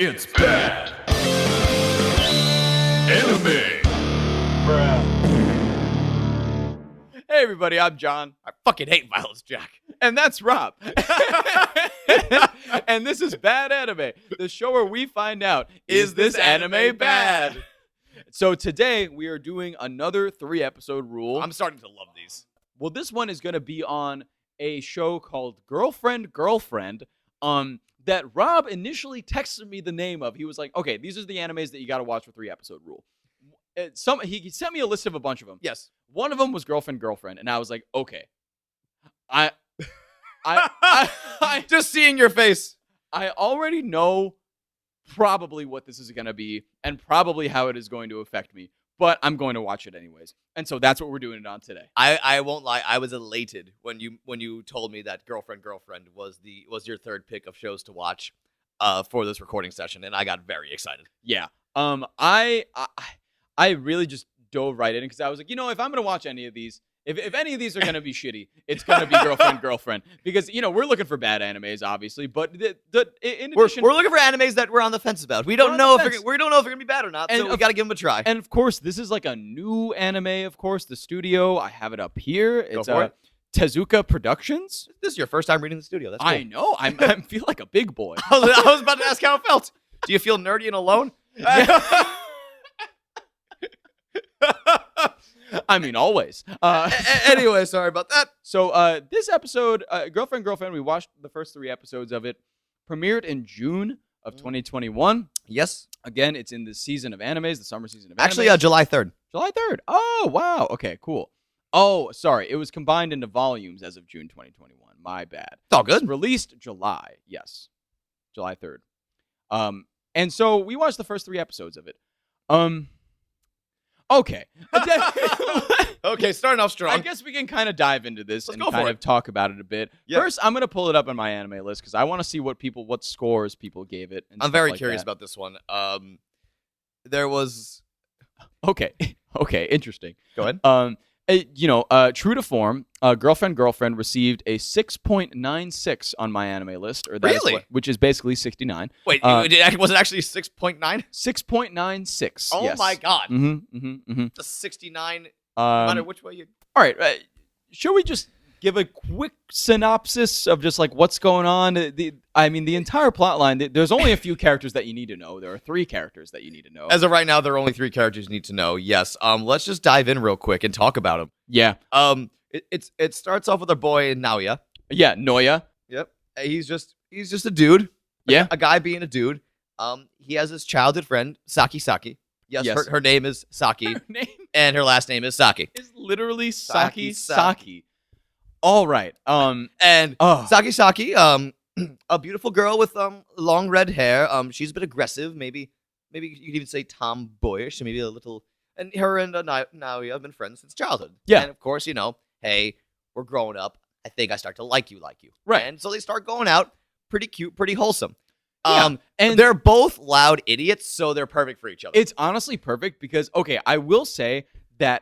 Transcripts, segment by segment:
It's bad. Anime. Hey everybody, I'm John. I fucking hate violence, Jack. And that's Rob. And this is Bad Anime, the show where we find out, is this anime bad? So today we are doing another 3-episode rule. I'm starting to love these. Well, this one is going to be on a show called Girlfriend, that Rob initially texted me the name of. He was like, okay, these are the animes that you got to watch for 3-episode rule. He sent me a list of a bunch of them. Yes. One of them was Girlfriend, and I was like, okay. I Just seeing your face. I already know probably what this is going to be and probably how it is going to affect me, but I'm going to watch it anyways. And so that's what we're doing it on today. I won't lie. I was elated when you told me that Girlfriend was your third pick of shows to watch for this recording session, and I got very excited. Yeah. I really just dove right in because I was like, if I'm going to watch any of these, if any of these are going to be shitty, it's going to be Girlfriend. Because, we're looking for bad animes, obviously. But in addition... We're looking for animes that we're on the fence about. We don't know if they're going to be bad or not, so we got to give them a try. And, of course, this is like a new anime, of course. The studio, I have it up here. It's Tezuka Productions. This is your first time reading the studio. That's cool. I know. I feel like a big boy. I was about to ask how it felt. Do you feel nerdy and alone? Yeah. I mean, always. Anyway, sorry about that. So this episode, Girlfriend, we watched the first 3 episodes of it. Premiered in June of 2021. Yes. Again, it's in the season of animes, the summer season of animes. Actually, July 3rd. July 3rd. Oh, wow. Okay, cool. Oh, sorry. It was combined into volumes as of June 2021. My bad. It's all good. Released July. Yes. July 3rd. And so we watched the first 3 episodes of it. Okay. Okay, starting off strong. I guess we can kind of dive into this and go kind for of talk about it a bit. Yeah. First, I'm going to pull it up on my anime list because I want to see what scores people gave it. And I'm stuff very like curious that. about this one. There was... Okay, interesting. Go ahead. True to form, Girlfriend received a 6.96 on my anime list. Really? Which is basically 69. Wait, was it actually 6.9? 6.96. Oh yes. my god. Mm-hmm. The 69, no matter which way you... All right, should we just give a quick synopsis of just like what's going on? The entire plot line, there's only a few characters that you need to know. There are 3 characters that you need to know. As of right now, there are only 3 characters you need to know. Yes. Let's just dive in real quick and talk about them. Yeah. It starts off with our boy Naoya. Yeah, Noya. Yep. He's just a dude. Yeah. A guy being a dude. He has his childhood friend, Saki. Yes. Her name is Saki. Her name and her last name is Saki. is literally Saki. Saki. All right. Saki, a beautiful girl with long red hair. She's a bit aggressive, maybe you could even say tomboyish, maybe a little. And her and Naoya have been friends since childhood. Yeah. And of course, hey, we're growing up. I think I start to like you. Right. And so they start going out. Pretty cute, pretty wholesome. Yeah. And they're both loud idiots, so they're perfect for each other. It's honestly perfect because, okay, I will say that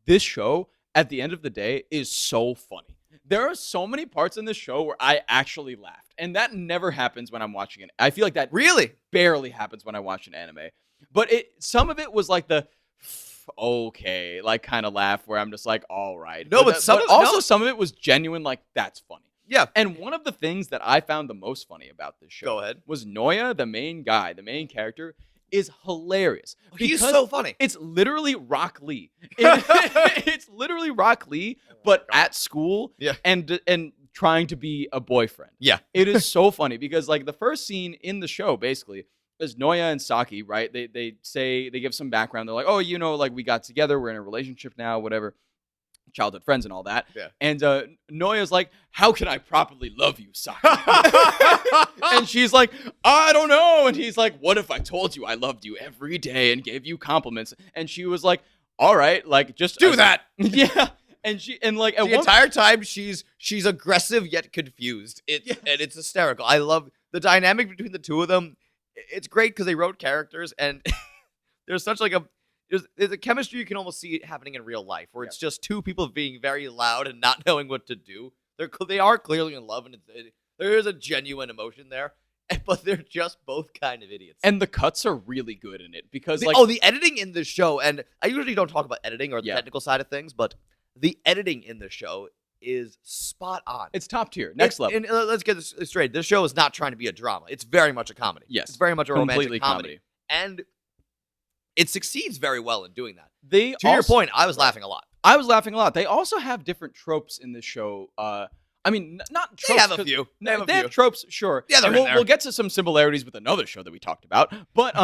this show, at the end of the day, is so funny. There are so many parts in this show where I actually laughed, and that never happens when I'm watching it. I feel like that really barely happens when I watch an anime. But some of it was like the okay, like kind of laugh where I'm just like, all right. No, but some of it was genuine, like that's funny. Yeah. And one of the things that I found the most funny about this show was Noya, the main guy, the main character, is hilarious. He's so funny. It's literally Rock Lee. It's literally Rock Lee, but at school and trying to be a boyfriend. Yeah. It is so funny because like the first scene in the show basically is Noya and Saki, right? They give some background. They're like, oh, like we got together. We're in a relationship now, whatever. Childhood friends and all that. Yeah. And Noya's like, how can I properly love you, Saki? And she's like, I don't know. And he's like, what if I told you I loved you every day and gave you compliments? And she was like, all right, like just do that. Yeah. And the entire time she's aggressive yet confused. And it's hysterical. I love the dynamic between the two of them. It's great because they wrote characters and there's such like there's a chemistry you can almost see it happening in real life where it's just two people being very loud and not knowing what to do. They are clearly in love and there is a genuine emotion there. but they're just both kind of idiots. And the cuts are really good in it because the editing in the show, and I usually don't talk about editing or the Yeah. technical side of things, but the editing in the show is spot on. it's top tier, next level. And let's get this straight. This show is not trying to be a drama. It's very much a comedy. Yes, It's very much a completely romantic comedy. And it succeeds very well in doing that. They To your point, I was laughing a lot. I was laughing a lot. They also have different tropes in this show. I mean, not tropes. They have a 'cause- few. They have tropes, sure. Yeah, they're And in there. we'll get to some similarities with another show that we talked about. But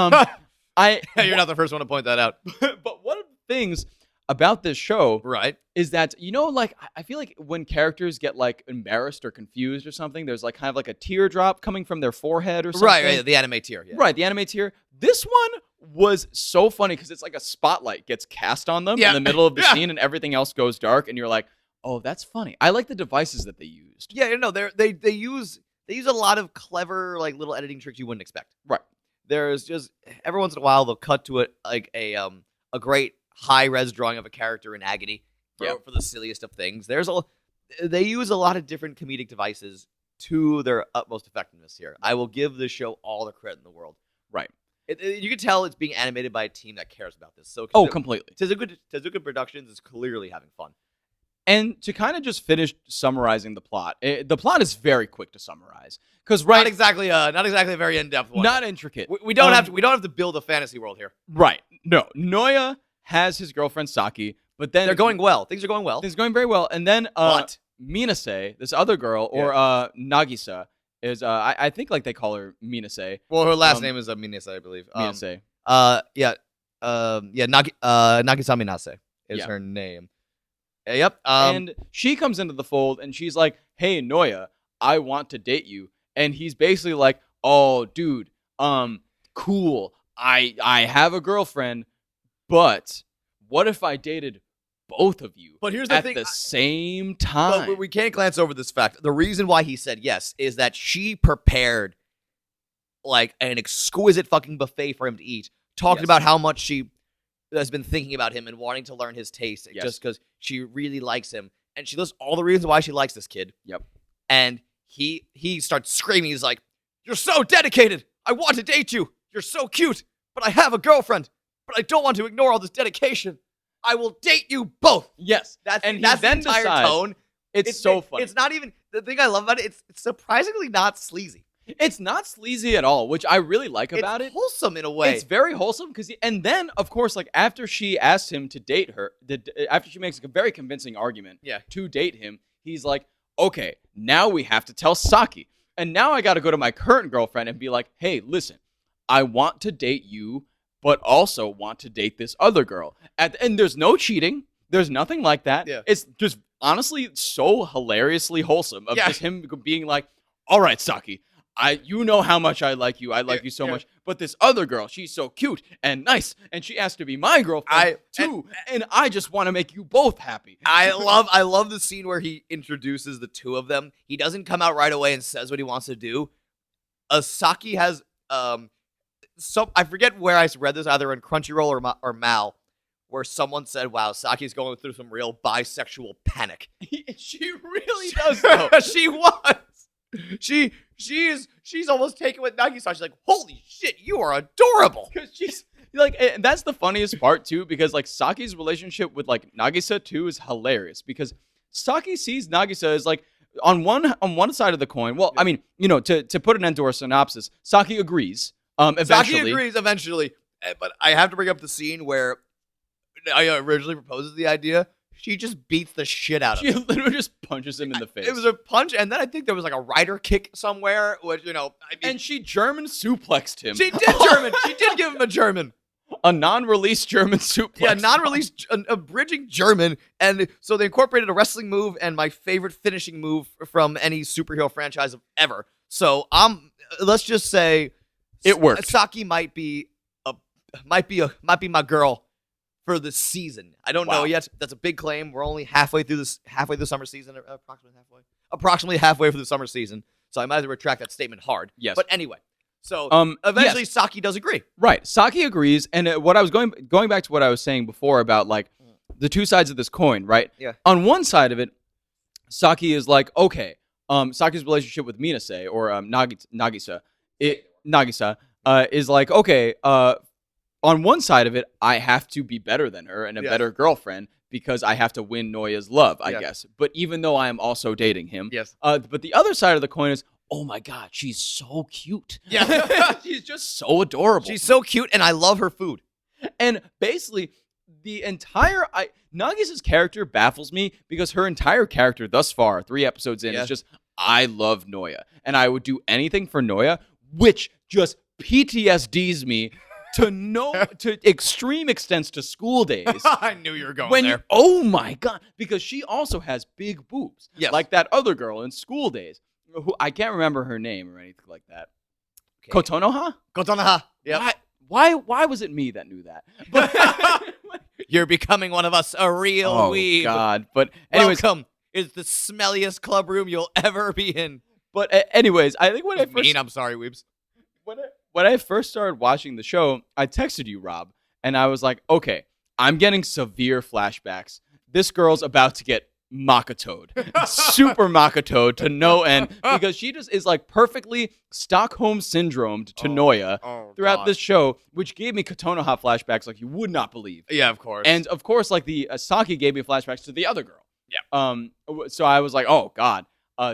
You're not the first one to point that out. but one of the things about this show Right. is that, like, I feel like when characters get, like, embarrassed or confused or something, there's, like, kind of like a teardrop coming from their forehead or something. Right, the anime tier. Yeah. Right, the anime tier. This one was so funny because it's like a spotlight gets cast on them Yeah. in the middle of the Yeah. scene and everything else goes dark, and you're like, oh, that's funny. I like the devices that they used. Yeah, no, they use a lot of clever like little editing tricks you wouldn't expect. Right. There's just every once in a while they'll cut to a great high res drawing of a character in agony for the silliest of things. They use a lot of different comedic devices to their utmost effectiveness here. I will give this show all the credit in the world. Right. You can tell it's being animated by a team that cares about this. So Completely. Tezuka Productions is clearly having fun. And to kind of just finish summarizing the plot is very quick to summarize because Not exactly a very in-depth one. not intricate. We don't have to build a fantasy world here. Right. No. Noya has his girlfriend Saki, but then They're going well. Things are going well. Things are going very well, and then But Minase, this other girl, or Nagisa, is I think like they call her Minase. well, her last name is Minase, I believe. Minase. Nagisa Minase is her name. Yep. And she comes into the fold, and she's like, "Hey, Noya, I want to date you." And he's basically like, "Oh, dude, cool. I have a girlfriend, but what if I dated both of you But here's the at thing, the same time?" But we can't glance over this fact. The reason why he said yes is that she prepared like an exquisite fucking buffet for him to eat, talking about how much she has been thinking about him and wanting to learn his taste just because she really likes him. And she lists all the reasons why she likes this kid. Yep. And he starts screaming. He's like, "You're so dedicated. I want to date you. You're so cute. But I have a girlfriend. But I don't want to ignore all this dedication. I will date you both." Yes. That's And he the then entire decides- tone. It's so funny. It's not even the thing I love about it. It's surprisingly not sleazy. It's not sleazy at all, which I really like about It's it. wholesome in a way. It's very wholesome and then, of course, like after she asks him to date her, after she makes a very convincing argument to date him, he's like, "Okay, now we have to tell Saki, and now I got to go to my current girlfriend and be like, hey, listen, I want to date you, but also want to date this other girl." And there's no cheating. There's nothing like that. Yeah. It's just honestly so hilariously wholesome of just him being like, "All right, Saki, you know how much I like you. I like you so much. But this other girl, she's so cute and nice, and she asked to be my girlfriend too. And I just want to make you both happy." I love the scene where he introduces the two of them. He doesn't come out right away and says what he wants to do. Saki has I forget where I read this, either in Crunchyroll or Mal, where someone said, "Wow, Saki's going through some real bisexual panic." She really does, though. She was. She's almost taken with Nagisa. She's like, "Holy shit, you are adorable." Because she's like, and that's the funniest part too, because like Saki's relationship with like Nagisa too is hilarious, because Saki sees Nagisa as like on one side of the coin. Well, I mean, to put an end to our synopsis, Saki agrees. Eventually. Saki agrees eventually, but I have to bring up the scene where I originally proposes the idea. She just beats the shit out of him. She literally just punches him in the face. It was a punch, and then I think there was like a rider kick somewhere, which, and she German suplexed him. She did German. She did give him a German. A non-released German suplex. Yeah, non-released, a bridging German. And so they incorporated a wrestling move and my favorite finishing move from any superhero franchise ever. So let's just say it worked. Saki might be my girl for the season. I don't know yet. That's a big claim. We're only halfway through the summer season, approximately halfway through the summer season. So I might as well retract that statement hard. Yes. But anyway, so eventually Saki does agree. Right. Saki agrees. And what I was going back to what I was saying before about like the two sides of this coin, right? Yeah. On one side of it, Saki is like, okay, Saki's relationship with Minase or Nagisa Nagisa is like, okay, on one side of it, I have to be better than her and a better girlfriend because I have to win Noya's love, I guess. But even though I am also dating him, but the other side of the coin is, oh my God, she's so cute. Yeah. She's just so adorable. She's so cute, and I love her food. And basically, the entire Nagisa's character baffles me because her entire character thus far, 3 episodes in, is just, I love Noya. And I would do anything for Noya, which just PTSDs me to extreme extents to school days. I knew you were going there. Oh my God. Because she also has big boobs. Yes. Like that other girl in School Days, who I can't remember her name or anything like that. Okay. Kotonoha? Kotonoha. Yep. Why was it me that knew that? But you're becoming one of us, a real weeb. Oh, God. But anyways. Welcome. It's the smelliest club room you'll ever be in. But anyways, I think when I first... I'm sorry, weebs. When I first started watching the show, I texted you, Rob, and I was like, okay, I'm getting severe flashbacks. This girl's about to get Makato'd. Super Makato'd to no end, because she just is like perfectly Stockholm syndromed to Noya throughout this show, which gave me Kotonoha flashbacks like you would not believe. Yeah, of course. And of course, like the Saki gave me flashbacks to the other girl. Yeah. So I was like, oh God.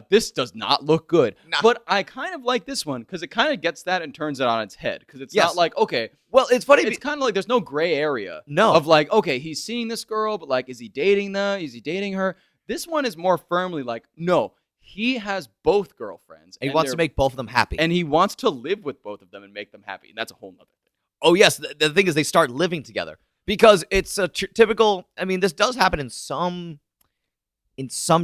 This does not look good. Nah. But I kind of like this one because it kind of gets that and turns it on its head. Because it's not like, okay. Well, it's funny. It's kind of like there's no gray area. No. Of like, okay, he's seeing this girl, but like, is he dating Is he dating her? This one is more firmly like, no, he has both girlfriends. And he wants to make both of them happy. And he wants to live with both of them and make them happy. And that's a whole nother thing. Oh, yes. The thing is they start living together. Because it's a typical, I mean, this does happen in some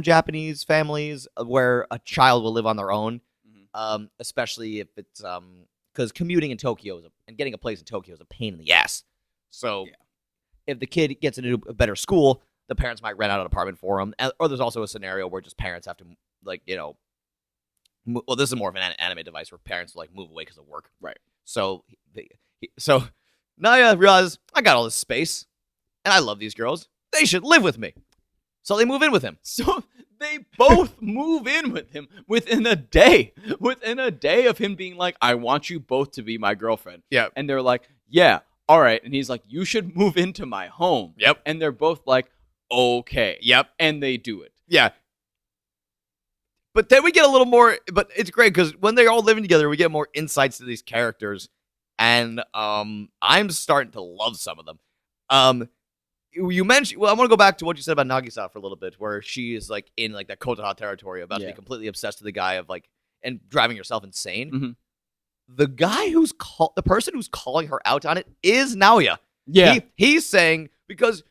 Japanese families where a child will live on their own, especially if it's because commuting in Tokyo and getting a place in Tokyo is a pain in the ass. So if the kid gets into a better school, the parents might rent out an apartment for him. Or there's also a scenario where just parents have to, like, well, this is more of an anime device where parents will, like, move away because of work. Right. So Naya realizes, I got all this space, and I love these girls. They should live with me. So they move in with him. So they both move in with him within a day. Within a day of him being like, I want you both to be my girlfriend. Yeah. And they're like, yeah, all right. And he's like, you should move into my home. Yep. And they're both like, okay. Yep. And they do it. Yeah. But then we get a little more, but it's great because when they're all living together, we get more insights to these characters. And I'm starting to love some of them. You mentioned, well, I want to go back to what you said about Nagisa for a little bit, where she is like in like that Kotoha territory about to be completely obsessed with the guy of like, and driving herself insane. Mm-hmm. The guy the person who's calling her out on it is Naoya. Yeah. He's saying, because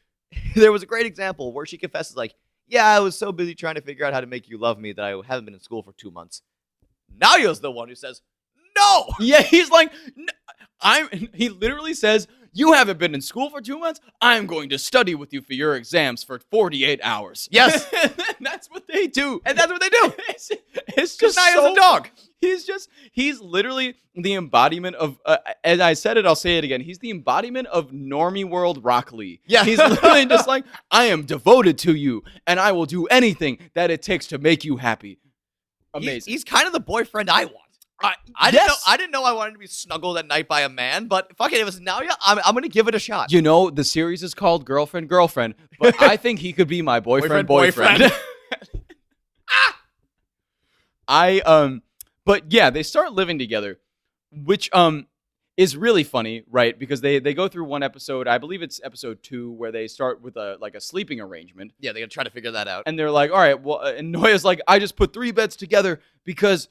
there was a great example where she confesses like, yeah, I was so busy trying to figure out how to make you love me that I haven't been in school for 2 months. Naoya's the one who says, no. Yeah, he's like, he literally says, you haven't been in school for 2 months? I'm going to study with you for your exams for 48 hours. Yes. That's what they do. And that's what they do. It's just Naya's a dog. He's literally the embodiment of, as I said it, I'll say it again. He's the embodiment of normie world Rock Lee. Yeah. He's literally just like, I am devoted to you and I will do anything that it takes to make you happy. Amazing. He's kind of the boyfriend I want. I didn't know I wanted to be snuggled at night by a man, but fuck it, if it's Naoya, I'm going to give it a shot. You know, the series is called Girlfriend, Girlfriend, but I think he could be my boyfriend. But yeah, they start living together, which is really funny, right? Because they go through one episode, I believe it's episode 2, where they start with a sleeping arrangement. Yeah, they're going to try to figure that out. And they're like, all right, well, and Noya's like, I just put 3 beds together because,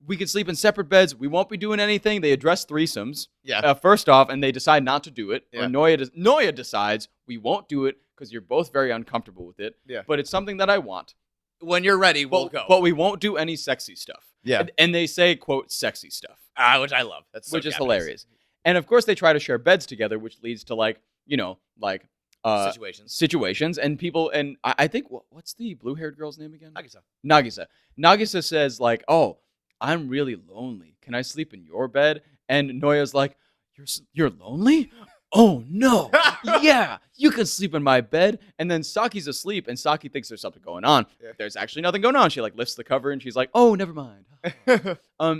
we could sleep in separate beds. We won't be doing anything. They address threesomes. Yeah. First off, and they decide not to do it. Yeah. Or Noya decides we won't do it because you're both very uncomfortable with it. Yeah. But it's something that I want. When you're ready, we'll go. But we won't do any sexy stuff. Yeah. And they say, quote, sexy stuff. Which I love. Which is hilarious. And of course, they try to share beds together, which leads to situations and people. And I think, what's the blue-haired girl's name again? Nagisa. Nagisa says like, oh, I'm really lonely. Can I sleep in your bed? And Noya's like, you're lonely? oh no, yeah, you can sleep in my bed. And then Saki's asleep, and Saki thinks there's something going on. Yeah. There's actually nothing going on. She like lifts the cover, and she's like, oh, never mind.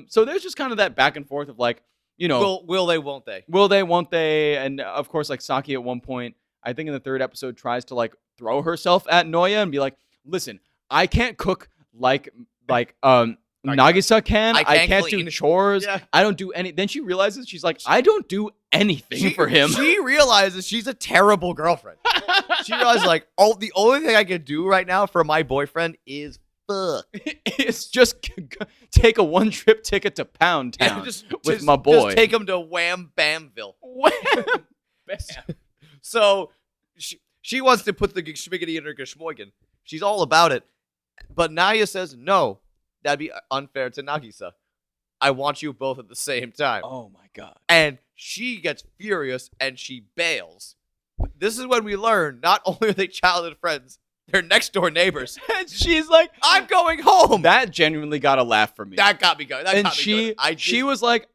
So there's just kind of that back and forth of like, you know, will they, won't they? will they, won't they? And of course, like Saki at one point, I think in the third episode, tries to like throw herself at Noya and be like, listen, I can't cook like Nagisa can. I can't do clean. chores. Yeah. I don't do any. Then she realizes she's like, I don't do anything for him. She realizes she's a terrible girlfriend. She realizes like, oh, the only thing I can do right now for my boyfriend is fuck. It's just take a one-trip ticket to Pound Town with my boy. Just take him to Wham Bamville. Wham Bam. So she wants to put the schmiggity in her geschmoigen. She's all about it. But Naya says, no, that'd be unfair to Nagisa. I want you both at the same time. Oh my god. And she gets furious and she bails. This is when we learn not only are they childhood friends, they're next door neighbors. And she's like, I'm going home. That genuinely got a laugh from me. That got me going. And she was like,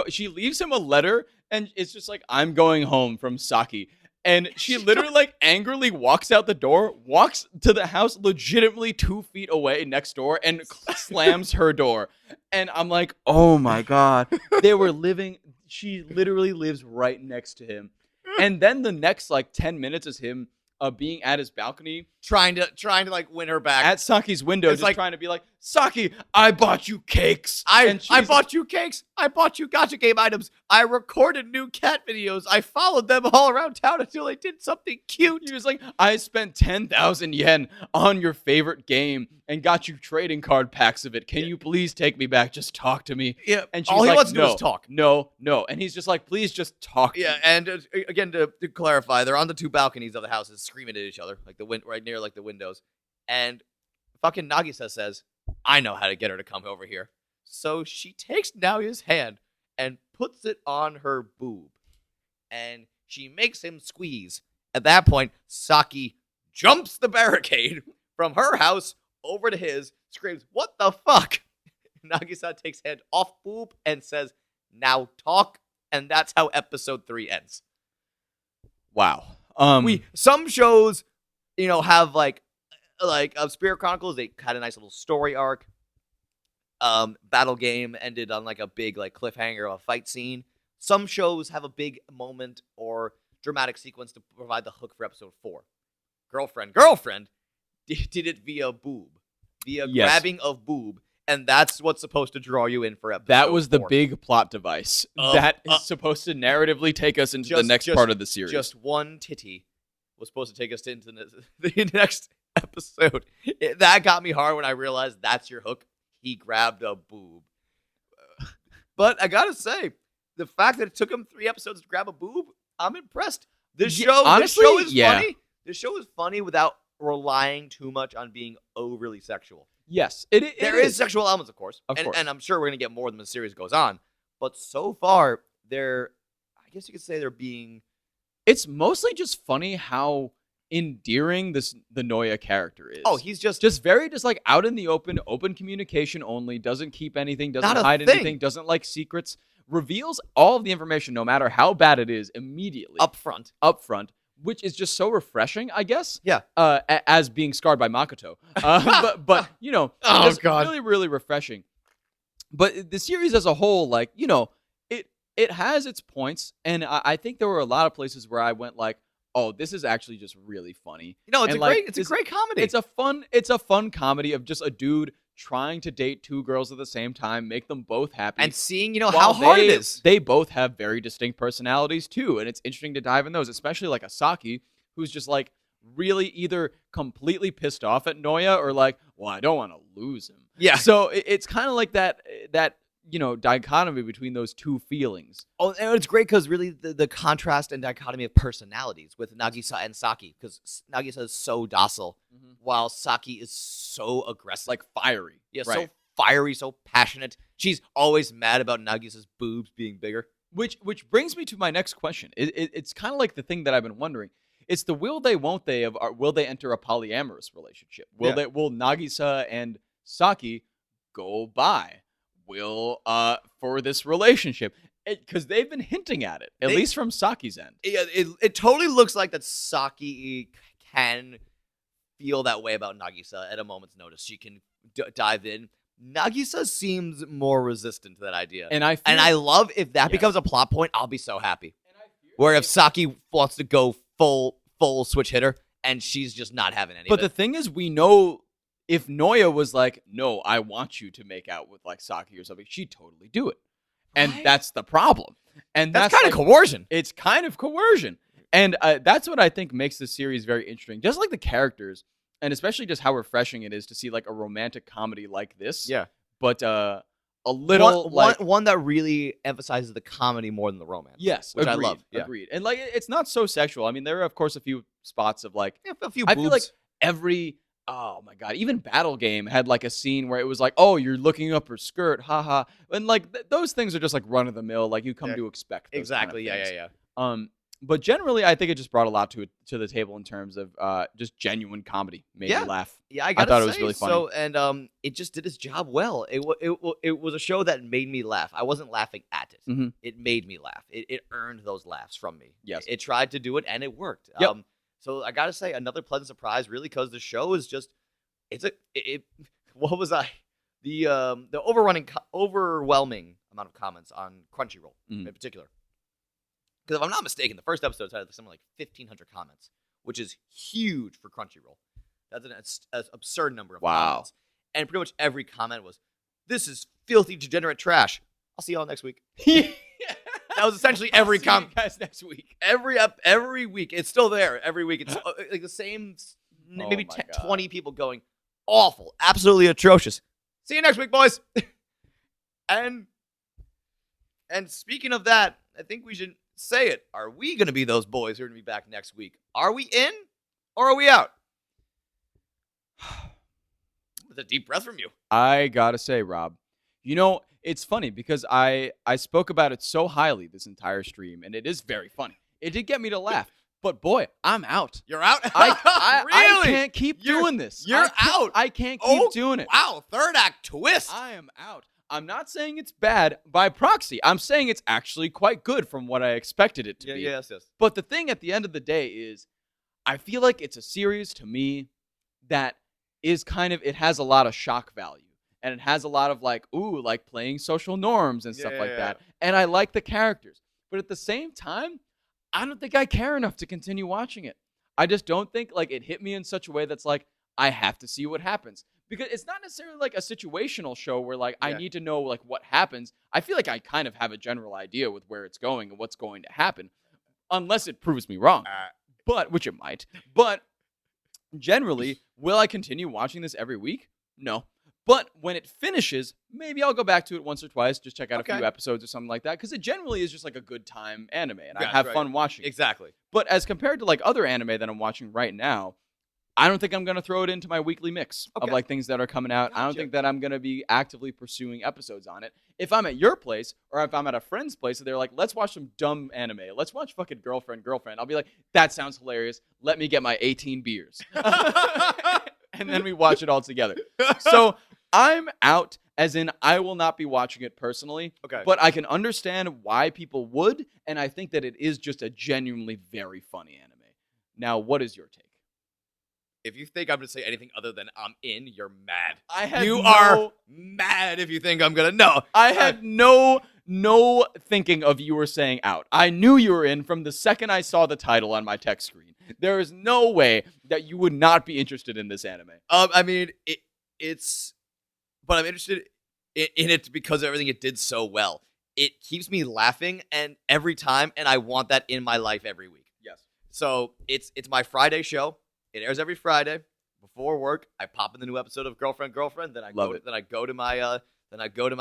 she leaves him a letter and it's just like, I'm going home from Saki. And she literally like angrily walks out the door, walks to the house legitimately 2 feet away next door and slams her door. And I'm like, oh my God. They were living, she literally lives right next to him. And then the next like 10 minutes is him being at his balcony. trying to like win her back. At Saki's window, It's just like- trying to be like, Saki, I bought you cakes. I bought you cakes. I bought you gacha game items. I recorded new cat videos. I followed them all around town until they did something cute. He was like, I spent 10,000 yen on your favorite game and got you trading card packs of it. Can you please take me back? Just talk to me. Yeah, And she's all he like, wants to do no, is talk. No. And he's just like, please just talk to Yeah, me. and again to clarify, they're on the two balconies of the houses, screaming at each other, like right near like the windows. And fucking Nagisa says, I know how to get her to come over here. So she takes Naoya's hand and puts it on her boob. And she makes him squeeze. At that point, Saki jumps the barricade from her house over to his, screams, what the fuck? Nagisa takes hand off boob and says, now talk. And that's how episode 3 ends. Wow. Some shows, have like Spirit Chronicles, they had a nice little story arc. Battle Game ended on like a big like cliffhanger of a fight scene. Some shows have a big moment or dramatic sequence to provide the hook for episode 4. Girlfriend did it via boob, grabbing of boob, and that's what's supposed to draw you in for episode 4. That was the big plot device that is supposed to narratively take us into the next part of the series. Just one titty was supposed to take us into the next episode. That got me hard when I realized that's your hook. He grabbed a boob. But I gotta say, the fact that it took him 3 episodes to grab a boob, I'm impressed. This show is funny. This show is funny without relying too much on being overly sexual. Yes, There is sexual elements, of course. And I'm sure we're gonna get more of them as the series goes on. But so far, I guess you could say they're being. It's mostly just funny how endearing the Noya character is. Oh, he's just very like out in the open communication only, doesn't keep anything, doesn't Not a hide thing. anything, doesn't like secrets, reveals all of the information no matter how bad it is immediately up front. Which is just so refreshing, I guess. Yeah. As being scarred by Makoto. But Oh, just God. really, really refreshing. But the series as a whole, like, it has its points, and I think there were a lot of places where I went like, oh, this is actually just really funny. It's a great comedy. It's a fun comedy of just a dude trying to date 2 girls at the same time, make them both happy. And seeing, how hard it is. They both have very distinct personalities too, and it's interesting to dive in those, especially like Asaki, who's just like really either completely pissed off at Noya or like, well, I don't want to lose him. Yeah. So it's kind of like that dichotomy between those 2 feelings. Oh, and it's great because really the contrast and dichotomy of personalities with Nagisa and Saki, because Nagisa is so docile, while Saki is so aggressive. Like fiery. Yeah, right. so fiery, so passionate. She's always mad about Nagisa's boobs being bigger. Which brings me to my next question. It's kind of like the thing that I've been wondering. It's the will they, won't they of will they enter a polyamorous relationship? Will Nagisa and Saki go by? For this relationship? Because they've been hinting at it, at They- least from Saki's end. It totally looks like that Saki can feel that way about Nagisa at a moment's notice. She can dive in. Nagisa seems more resistant to that idea. And I love if that Yes. becomes a plot point, I'll be so happy. And I fear Where that- if Saki wants to go full switch hitter and she's just not having any But of the it. thing is, we know if Noya was like, no, I want you to make out with like Saki or something, she'd totally do it. And Right. that's the problem. And That's that's kind of like, coercion. It's kind of coercion. And that's what I think makes this series very interesting. Just like the characters, and especially just how refreshing it is to see like a romantic comedy like this. Yeah. But a little One that really emphasizes the comedy more than the romance. yes, which agreed, I love. Yeah. Agreed. And like it's not so sexual. I mean, there are of course a few spots of like Yeah, a few I boobs. feel like every oh my god, even Battle Game had like a scene where it was like, oh, you're looking up her skirt, haha, and like those things are just like run of the mill, like you come Yeah. to expect. Those Exactly. Kind of Yeah. things. But generally, I think it just brought a lot to the table in terms of just genuine comedy, made Yeah. me laugh. Yeah, I gotta thought say, it was really funny. So, and it just did its job well. It was a show that made me laugh. I wasn't laughing at it. Mhm. It made me laugh. It earned those laughs from me. Yes. It tried to do it, and it worked. Yep. So I gotta say, another pleasant surprise, really, because the show is just what was the overwhelming amount of comments on Crunchyroll Mhm. in particular. Because if I'm not mistaken, the first episode had something like 1,500 comments, which is huge for Crunchyroll. That's an absurd number of Wow. comments. And pretty much every comment was, "This is filthy, degenerate trash. I'll see y'all next week." That was essentially every I'll see comment. you guys next week. Every week. It's still there every week. It's like the same, maybe my 10, God. 20 people going, awful, absolutely atrocious. See you next week, boys. and speaking of that, I think we should say it. Are we going to be those boys who are going to be back next week? Are we in or are we out? With a deep breath from you. I gotta say, Rob, you know, it's funny because I spoke about it so highly this entire stream, and it is very funny. It did get me to laugh, but boy, I'm out. You're out? I Really? can't keep You're- doing this. you're out. I can't keep doing it. Wow, third act twist. I am out. I'm not saying it's bad by proxy. I'm saying it's actually quite good from what I expected it to be. Yes. But the thing at the end of the day is, I feel like it's a series to me that is kind of, it has a lot of shock value. And it has a lot of like, ooh, like playing social norms and stuff like that. And I like the characters. But at the same time, I don't think I care enough to continue watching it. I just don't think like it hit me in such a way that's like, I have to see what happens. Because it's not necessarily like a situational show where like I need to know like what happens. I feel like I kind of have a general idea with where it's going and what's going to happen. Unless it proves me wrong. But, which it might. But generally, will I continue watching this every week? No. But when it finishes, maybe I'll go back to it once or twice, just check out a few episodes or something like that. Because it generally is just like a good time anime, and I have fun watching it. Exactly. But as compared to like other anime that I'm watching right now, I don't think I'm going to throw it into my weekly mix of like things that are coming out. I don't think that I'm going to be actively pursuing episodes on it. If I'm at your place or if I'm at a friend's place and they're like, let's watch some dumb anime. Let's watch fucking Girlfriend. I'll be like, that sounds hilarious. Let me get my 18 beers. And then we watch it all together. So I'm out, as in I will not be watching it personally. Okay. But I can understand why people would. And I think that it is just a genuinely very funny anime. Now, what is your take? If you think I'm going to say anything other than I'm in, you're mad. You are mad if you think I'm going to. No. I had no thinking of you were saying out. I knew you were in from the second I saw the title on my text screen. There is no way that you would not be interested in this anime. I mean, it's... But I'm interested in it because of everything it did so well. It keeps me laughing and every time, and I want that in my life every week. Yes. So it's my Friday show. It airs every Friday before work. I pop in the new episode of Girlfriend. Then I go to my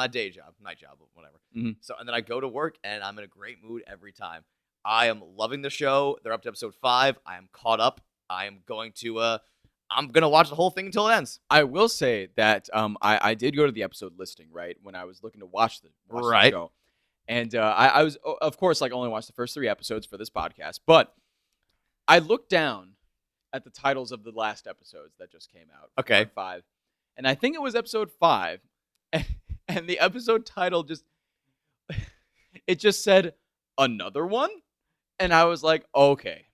day job, night job, whatever. Mm-hmm. So and then I go to work, and I'm in a great mood every time. I am loving the show. They're up to episode 5. I am caught up. I am going to I'm gonna watch the whole thing until it ends. I will say that I did go to the episode listing, right, when I was looking to watch the show. And I was, of course, like only watched the first 3 episodes for this podcast. But I looked down at the titles of the last episodes that just came out. Okay. 5. And I think it was episode 5. And the episode title just... it just said another one. And I was like, okay.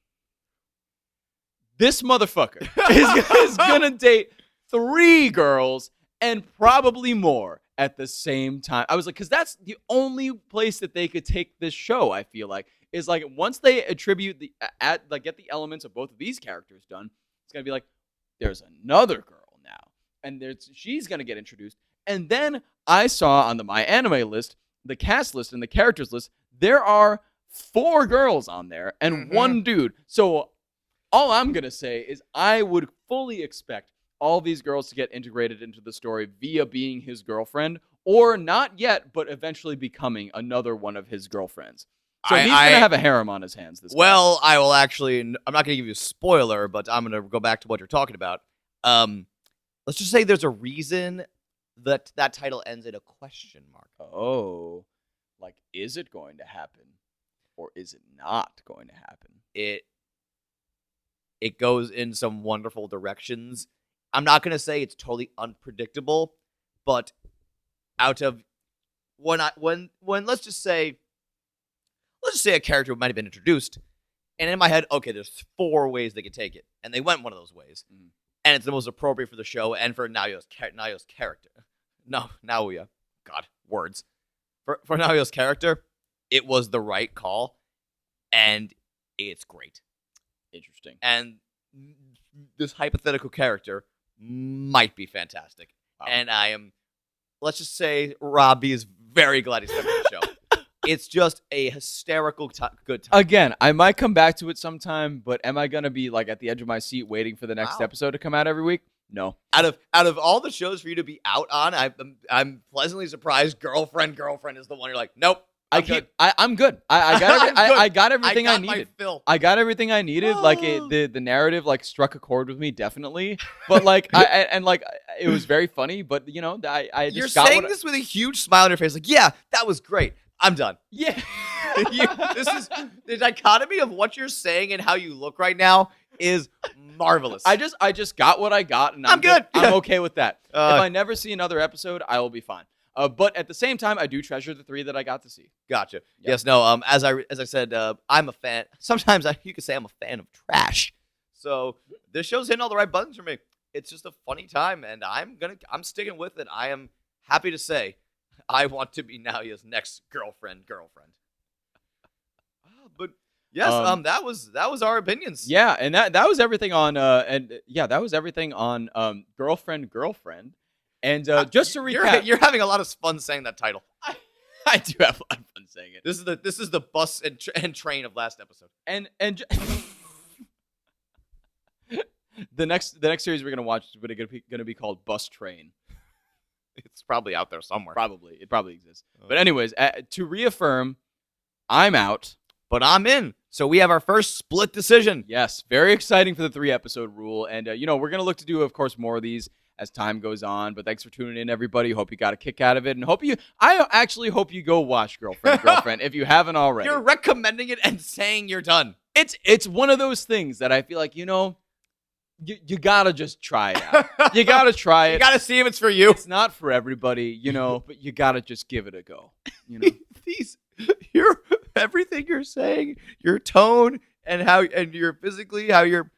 This motherfucker is gonna date 3 girls and probably more at the same time. I was like, because that's the only place that they could take this show, I feel like, is like once they attribute get the elements of both of these characters done, it's gonna be like, there's another girl now. And she's gonna get introduced. And then I saw on the My Anime list, the cast list and the characters list, there are 4 girls on there and 1 dude. So all I'm going to say is I would fully expect all these girls to get integrated into the story via being his girlfriend, or not yet, but eventually becoming another one of his girlfriends. So he's going to have a harem on his hands this time. Well, I will actually, I'm not going to give you a spoiler, but I'm going to go back to what you're talking about. Let's just say there's a reason that title ends in a question mark. Oh, like, is it going to happen? Or is it not going to happen? It goes in some wonderful directions. I'm not going to say it's totally unpredictable, but out of when let's just say a character might have been introduced, and in my head, okay, there's 4 ways they could take it, and they went one of those ways, and it's the most appropriate for the show and for Naoya's character. No, Naoya, God, words for Naoya's character, it was the right call, and it's great. Interesting. And this hypothetical character might be fantastic. Wow. And let's just say Robbie is very glad he's coming to the show. It's just a hysterical good time. Again, I might come back to it sometime, but am I going to be like at the edge of my seat waiting for the next episode to come out every week? No. Out of all the shows for you to be out on, I'm pleasantly surprised Girlfriend is the one you're like, nope. I'm good. I got everything I needed. I got everything I needed. Like the narrative like struck a chord with me definitely. But like it was very funny. But you know I just you're got saying this with a huge smile on your face. Like yeah, that was great. I'm done. Yeah. This is the dichotomy of what you're saying and how you look right now is marvelous. I just got what I got, and I'm good. I'm okay with that. If I never see another episode, I will be fine. But at the same time, I do treasure the 3 that I got to see. Gotcha. Yep. Yes. No. As I said, I'm a fan. Sometimes you could say I'm a fan of trash. So this show's hitting all the right buttons for me. It's just a funny time, and I'm sticking with it. I am happy to say, I want to be Naoya's next girlfriend. But yes, that was our opinions. Yeah, and that was everything on that was everything on girlfriend. And just to recap, you're having a lot of fun saying that title. I do have a lot of fun saying it. This is the bus and train of last episode. And the next series we're gonna watch is gonna be called Bus Train. It's probably out there somewhere. It probably exists. But anyways, to reaffirm, I'm out, but I'm in. So we have our first split decision. Yes, very exciting for the 3-episode rule, and we're gonna look to do, of course, more of these as time goes on. But thanks for tuning in, everybody. Hope you got a kick out of it, and I actually hope you go watch Girlfriend if you haven't already. You're recommending it and saying you're done. It's one of those things that I feel like you gotta just try it out. You gotta try it. You gotta see if it's for you. It's not for everybody, but you gotta just give it a go. Everything you're saying, your tone, and you're physically how you're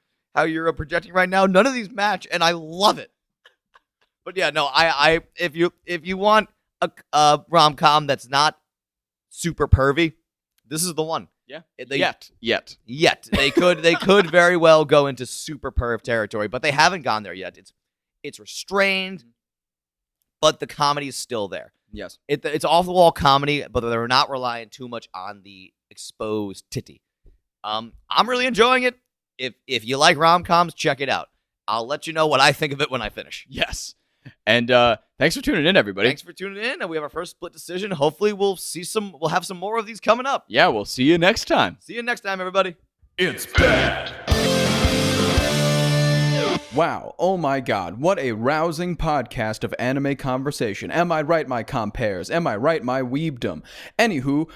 projecting right now. None of these match, and I love it. But yeah, no, if you want a rom-com that's not super pervy, this is the one. Yeah. Yet. They could very well go into super perv territory, but they haven't gone there yet. It's restrained, but the comedy is still there. Yes. It's off-the-wall comedy, but they're not relying too much on the exposed titty. I'm really enjoying it. If you like rom-coms, check it out. I'll let you know what I think of it when I finish. Yes. And thanks for tuning in, everybody. Thanks for tuning in, and we have our first split decision. Hopefully, we'll have some more of these coming up. Yeah, we'll see you next time. See you next time, everybody. It's bad. Wow, oh my god, what a rousing podcast of anime conversation. Am I right, my compares? Am I right, my weebdom? Anywho,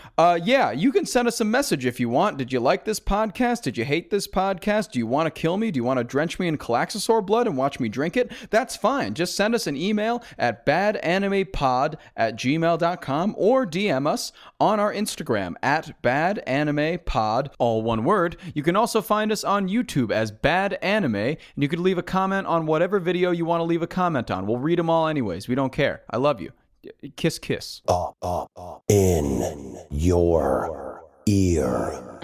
yeah, you can send us a message if you want. Did you like this podcast? Did you hate this podcast? Do you want to kill me? Do you want to drench me in Calaxosaur blood and watch me drink it? That's fine. Just send us an email at badanimepod@gmail.com or DM us on our Instagram at badanimepod, all one word. You can also find us on YouTube as Bad Anime, and you could leave a comment on whatever video you want to leave a comment on. We'll read them all anyways. We don't care. I love you. Kiss, kiss. In your ear.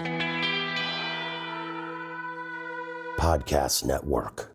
Podcast Network.